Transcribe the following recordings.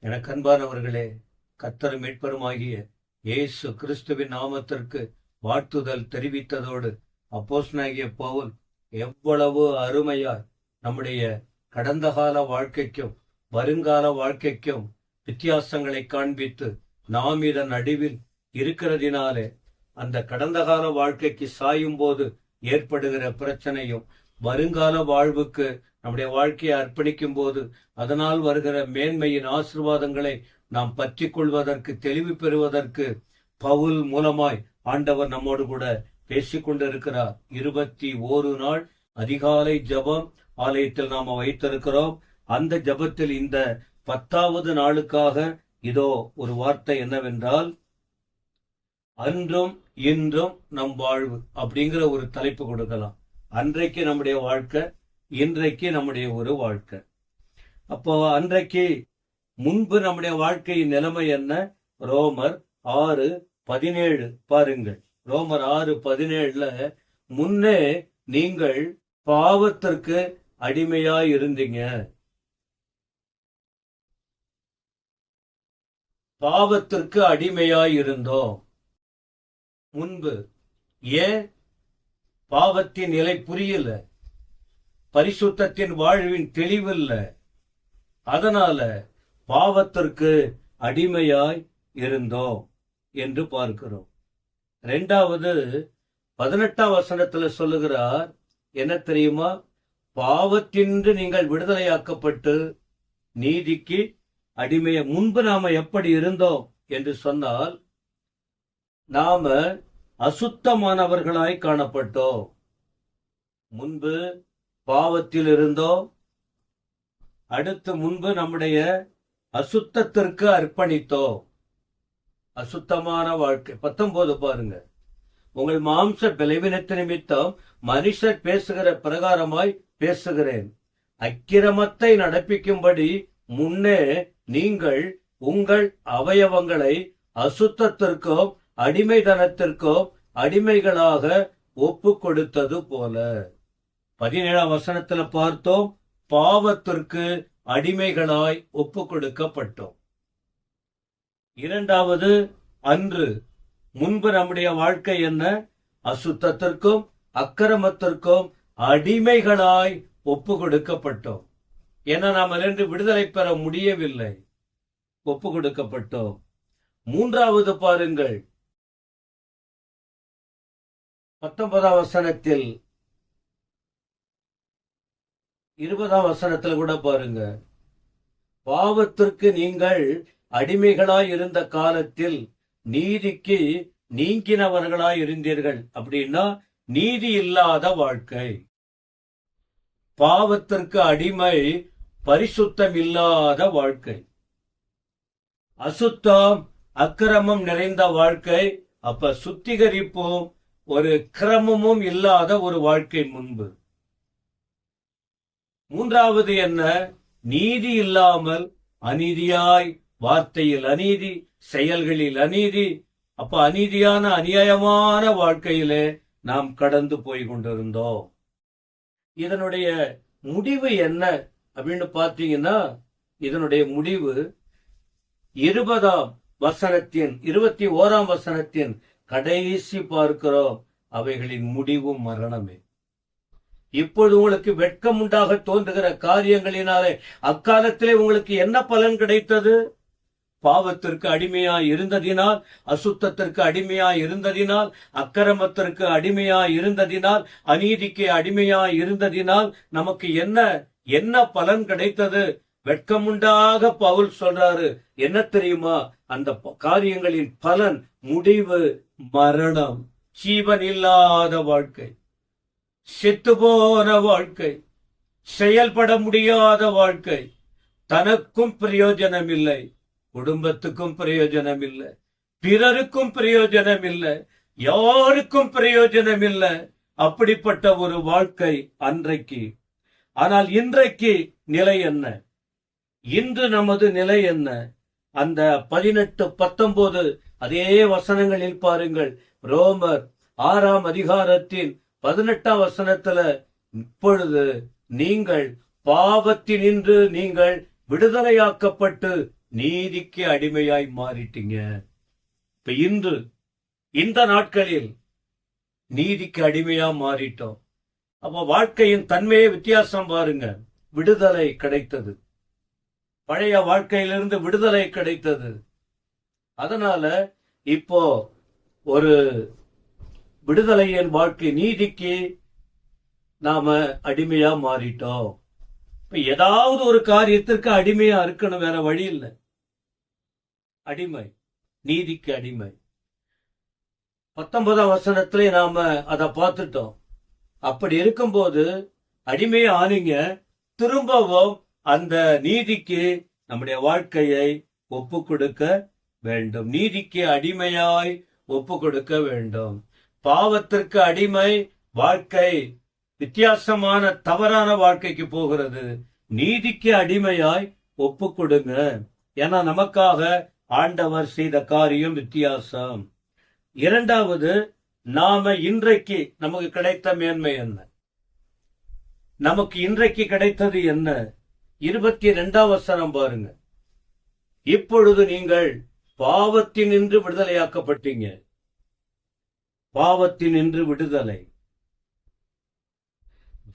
எனக்கு அன்பானவர்களே, கர்த்தர் மீட்பருமாகிய இயேசு கிறிஸ்துவின் நாமத்திற்கு வாழ்த்துதல் தெரிவித்ததோடு, அப்போஸ்தலனாகிய பவுல் எவ்வளவு அருமையாய் நம்முடைய கடந்த கால வாழ்க்கைக்கும் வருங்கால வாழ்க்கைக்கும் வித்தியாசங்களை காண்பித்து, நாம் இதன் நடுவில் இருக்கிறதினாலே அந்த கடந்த கால வாழ்க்கைக்கு சாயும் போது ஏற்படுகிற பிரச்சனையும், வருங்கால வாழ்வுக்கு நம்முடைய வாழ்க்கையை அர்ப்பணிக்கும் போது அதனால் வருகிற மேன்மையின் ஆசீர்வாதங்களை நாம் பற்றி கொள்வதற்கு, தெளிவு பெறுவதற்கு பவுல் மூலமாய் ஆண்டவர் நம்மோடு கூட பேசிக்கொண்டிருக்கிறார். 21 நாள் அதிகாலை ஜபம் ஆலயத்தில் நாம வைத்திருக்கிறோம். அந்த ஜபத்தில் இந்த 10வது நாளுக்காக இதோ ஒரு வார்த்தை என்னவென்றால், அன்றும் இன்றும் நம் வாழ்வு அப்படிங்கிற ஒரு தலைப்பு கொடுக்கலாம். அன்றைக்கு நம்முடைய வாழ்க்கை, இன்றைக்கு நம்முடைய ஒரு வாழ்க்கை. அப்போ அன்றைக்கு முன்பு நம்முடைய வாழ்க்கையின் நிலைமை என்ன? ரோமர் 6:17 பாருங்கள். ரோமர் 6:17 முன்னே நீங்கள் பாவத்திற்கு அடிமையாய் இருந்தீங்க. பாவத்திற்கு அடிமையாய் இருந்தோம் முன்பு. ஏன்? பாவத்தின் நிலை புரியல, பரிசுத்தத்தின் வாழ்வின் தெளிவில்ல. அதனால பாவத்திற்கு அடிமையாய் இருந்தோம் என்று பார்க்கிறோம். 2வது 18ஆம் வசனத்துல சொல்லுகிறார், என்ன தெரியுமா? பாவத்தின்று நீங்கள் விடுதலையாக்கப்பட்டு நீதிக்கு அடிமைய. முன்பு நாம எப்படி இருந்தோம் என்று சொன்னால், நாம அசுத்தமானவர்களாய் காணப்பட்டோம். முன்பு பாவத்தில் இருந்தோம். அடுத்து முன்பு நம்முடைய அசுத்தத்திற்கு அர்ப்பணித்தோம். அசுத்தமான வாழ்க்கை. 19 பாருங்க. உங்கள் மாம்ச பலவீனத்து நிமித்தம் மனுஷர் பேசுகிற பிரகாரமாய் பேசுகிறேன். அக்கிரமத்தை நடப்பிக்கும்படி முன்னே நீங்கள் உங்கள் அவயவங்களை அசுத்தத்திற்கும் அடிமைதனத்திற்கும் அடிமைகளாக ஒப்பு கொடுத்தது போல. 17ஆம் வசனத்துல பார்த்தோம், பாவத்திற்கு அடிமைகளாய் ஒப்பு கொடுக்கப்பட்டோம். 2வது அன்று. முன்பு நம்முடைய வாழ்க்கை என்ன? அசுத்தத்திற்கும் அக்கிரமத்திற்கும் அடிமைகளாய் ஒப்பு கொடுக்கப்பட்டோம். ஏன்னா நாம் அதிலிருந்து விடுதலை பெற முடியவில்லை, ஒப்பு கொடுக்கப்பட்டோம். 3வது பாருங்கள், 19ஆம் வசனத்தில் 20ஆம் வசனத்தில் கூட பாருங்க. பாவத்திற்கு நீங்கள் அடிமைகளாய் இருந்த காலத்தில் நீதிக்கு நீங்கினவர்களாய் இருந்தீர்கள். அப்படின்னா நீதி இல்லாத வாழ்க்கை. பாவத்திற்கு அடிமை, பரிசுத்தம் இல்லாத வாழ்க்கை, அசுத்தம் அக்கிரமம் நிறைந்த வாழ்க்கை. அப்ப சுத்திகரிப்பும் ஒரு கிரமமும் இல்லாத ஒரு வாழ்க்கை முன்பு. 3வது என்ன? நீதி இல்லாமல் அநீதியாய், வார்த்தையில் அநீதி, செயல்களில் அநீதி. அப்ப அநீதியான அநியாயமான வாழ்க்கையிலே நாம் கடந்து போய் கொண்டிருந்தோம். இதனுடைய முடிவு என்ன அப்படின்னு பார்த்தீங்கன்னா, இதனுடைய முடிவு 20ஆம் வசனத்தின் 21ஆம் வசனத்தின் கடைசி பார்க்கிறோம். அவைகளின் முடிவு மரணமே. இப்பொழுது உங்களுக்கு வெட்கம் உண்டாக தோன்றுகிற காரியங்களினாலே அக்காலத்திலே உங்களுக்கு என்ன பலன் கிடைத்தது? பாவத்திற்கு அடிமையாய் இருந்ததினால், அசுத்தத்திற்கு அடிமையாய் இருந்ததினால், அக்கிரமத்திற்கு அடிமையாய் இருந்ததினால், அநீதிக்கு அடிமையாய் இருந்ததினால் நமக்கு என்ன பலன் கிடைத்தது? வெட்கமுண்டாக பவுல் சொல்றாரு. என்ன தெரியுமா? அந்த காரியங்களின் பலன், முடிவு மரணம், ஜீவன் இல்லாத வாழ்க்கை, செத்துப்போன வாழ்க்கை, செயல்பட முடியாத வாழ்க்கை. தனக்கும் பிரயோஜனம் இல்லை, குடும்பத்துக்கும் பிரயோஜனம் இல்லை, பிறருக்கும் பிரயோஜனம் இல்லை, யாருக்கும் பிரயோஜனம் இல்லை. அப்படிப்பட்ட ஒரு வாழ்க்கை அன்றைக்கு. ஆனால் இன்றைக்கு நிலை என்ன? இன்று நமது நிலை என்ன? அந்த 18, 19 அதே வசனங்களில் பாருங்கள். ரோமர் 6ஆம் அதிகாரத்தின் 18ஆம் வசனத்துல, இப்பொழுது நீங்கள் பாவத்தினின்று நீங்கள் விடுதலையாக்கப்பட்டு நீதிக்கு அடிமையாய் மாறிட்டீங்க. இப்ப இன்று இந்த நாட்களில் நீதிக்கு அடிமையா மாறிட்டோம். அப்ப வாழ்க்கையின் தன்மையே வித்தியாசம் பாருங்க. விடுதலை கிடைத்தது, பழைய வாழ்க்கையிலிருந்து விடுதலை கிடைத்தது. அதனால இப்போ ஒரு விடுதலையின் வாழ்க்கை, நீதிக்கு நாம அடிமையா மாறிட்டோம். இப்ப ஏதாவது ஒரு காரியத்திற்கு அடிமையா இருக்கணும், வேற வழி இல்லை. அடிமை, நீதிக்கு அடிமை. 19ஆம் வசனத்திலே நாம அதை பார்த்துட்டோம். அப்படி இருக்கும்போது அடிமை ஆனீங்க, திரும்பவும் அந்த நீதிக்கு நம்முடைய வாழ்க்கையை ஒப்பு கொடுக்க வேண்டும். நீதிக்கு அடிமையாய் ஒப்பு கொடுக்க வேண்டும். பாவத்திற்கு அடிமை வாழ்க்கை வித்தியாசமான தவறான வாழ்க்கைக்கு போகிறது. நீதிக்கு அடிமையாய் ஒப்பு கொடுங்க. ஏன்னா நமக்காக ஆண்டவர் செய்த காரியம் வித்தியாசம். இரண்டாவது, நாம இன்றைக்கு நமக்கு கிடைத்த மேன்மை என்ன? நமக்கு இன்றைக்கு கிடைத்தது என்ன? 22ஆம் வசனம் பாருங்க. இப்பொழுது நீங்கள் பாவத்தினின்று விடுதலையாக்கப்பட்டீங்க. பாவத்தினின்று விடுதலை,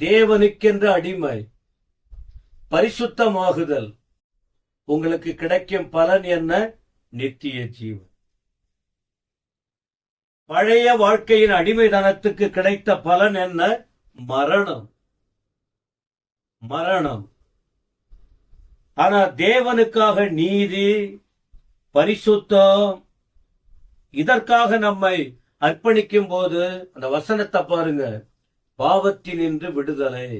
தேவனுக்கென்ற அடிமை, பரிசுத்தமாகுதல். உங்களுக்கு கிடைக்கும் பலன் என்ன? நித்திய ஜீவன். பழைய வாழ்க்கையின் அடிமைதனத்துக்கு கிடைத்த பலன் என்ன? மரணம். மரணம். ஆனா தேவனுக்காக நீதி, பரிசுத்தம், இதற்காக நம்மை அர்ப்பணிக்கும் போது அந்த வசனத்தை பாருங்க. பாவத்தினின்று விடுதலை,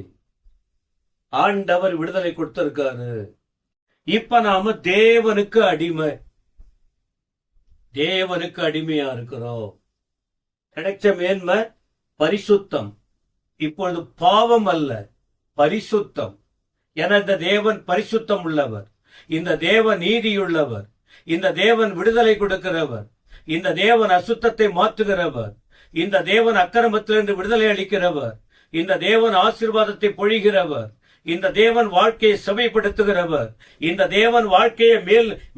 ஆண்டவர் விடுதலை கொடுத்திருக்காரு. இப்ப நாம தேவனுக்கு அடிமை, தேவனுக்கு அடிமையா இருக்கிறோம். கிடைச்ச மேன்மை பரிசுத்தம். இப்பொழுது பாவம் அல்ல, பரிசுத்தம். என இந்த தேவன் பரிசுத்தம் உள்ளவர், இந்த தேவன் நீதியுள்ளவர், இந்த தேவன் விடுதலை கொடுக்கிறவர், இந்த தேவன் அசுத்தத்தை மாற்றுகிறவர், இந்த தேவன் அக்கிரமத்திலிருந்து விடுதலை அளிக்கிறவர், இந்த தேவன் ஆசீர்வாதத்தை பொழிகிறவர், இந்த தேவன் வாழ்க்கையை செவைப்படுத்துகிறவர், இந்த தேவன் வாழ்க்கையை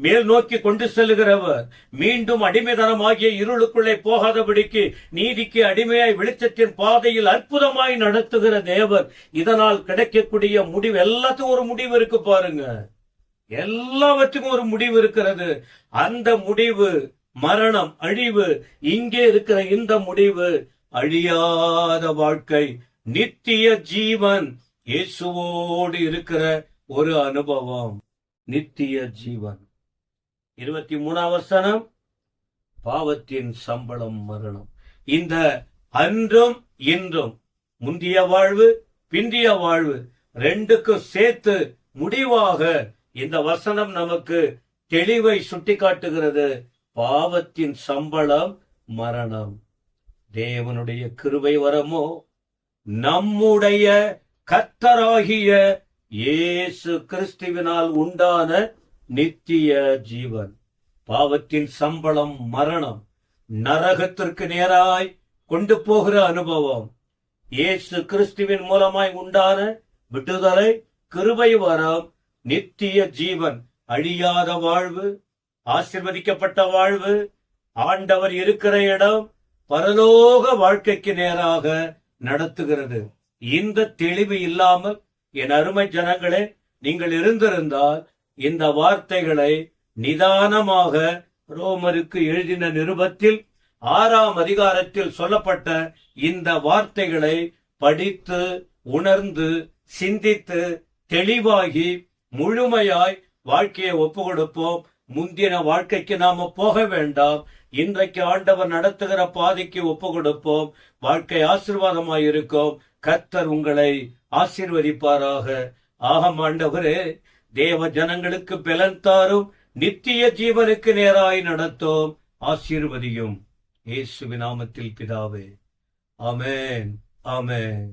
மேல் நோக்கி கொண்டு செல்லுகிறவர், மீண்டும் அடிமைதனமாகிய இருளுக்குள்ளே போகாதபடிக்கு நீதிக்கு அடிமையாய் வெளிச்சத்தின் பாதையில் அற்புதமாய் நடத்துகிற தேவன். இதனால் கிடைக்கக்கூடிய முடிவு, எல்லாத்துக்கும் ஒரு முடிவு இருக்கு பாருங்க. எல்லாவற்றுக்கும் ஒரு முடிவு இருக்கிறது. அந்த முடிவு மரணம், அழிவு. இங்கே இருக்கிற இந்த முடிவு அழியாத வாழ்க்கை, நித்திய ஜீவன், இயேசுவோடு இருக்கிற ஒரு அனுபவம், நித்திய ஜீவன். 23ஆம் வசனம், பாவத்தின் சம்பளம் மரணம். இந்த அன்றும் இன்றும், முந்திய வாழ்வு பிந்திய வாழ்வு, ரெண்டுக்கும் சேர்த்து முடிவாக இந்த வசனம் நமக்கு தெளிவை சுட்டிக்காட்டுகிறது. பாவத்தின் சம்பளம் மரணம். தேவனுடைய கிருபை வரமோ நம்முடைய கர்த்தராகிய இயேசு கிறிஸ்துவினால் உண்டான நித்திய ஜீவன். பாவத்தின் சம்பளம் மரணம், நரகத்திற்கு நேராய் கொண்டு போகிற அனுபவம். இயேசு கிறிஸ்துவின் மூலமாய் உண்டான விடுதலை, கிருபை வரம், நித்திய ஜீவன், அழியாத வாழ்வு, ஆசீர்வதிக்கப்பட்ட வாழ்வு, ஆண்டவர் இருக்கிற இடம், பரலோக வாழ்க்கைக்கு நேராக நடத்துகிறது. இந்த தெளிவு இல்லாமல் என் அருமை ஜனங்களே நீங்கள் இருந்திருந்தால் இந்த வார்த்தைகளை நிதானமாக ரோமருக்கு எழுதின நிருபத்தில் 6ஆம் அதிகாரத்தில் சொல்லப்பட்ட இந்த வார்த்தைகளை படித்து உணர்ந்து சிந்தித்து தெளிவாகி முழுமையாய் வாழ்க்கையை ஒப்பு கொடுப்போம். முந்தின வாழ்க்கைக்கு நாம போக வேண்டாம். இன்றைக்கு ஆண்டவர் நடத்துகிற பாதைக்கு ஒப்பு கொடுப்போம். வாழ்க்கை ஆசீர்வாதமாய் இருக்கும். கர்த்தர் உங்களை ஆசீர்வதிப்பாராக. ஆகம் ஆண்டவரே, தேவ ஜனங்களுக்கு பலன் தாரும், நித்திய ஜீவனுக்கு நேராய் நடத்தும், ஆசீர்வதியும். இயேசுவின் நாமத்தில் பிதாவே, ஆமென், ஆமென்.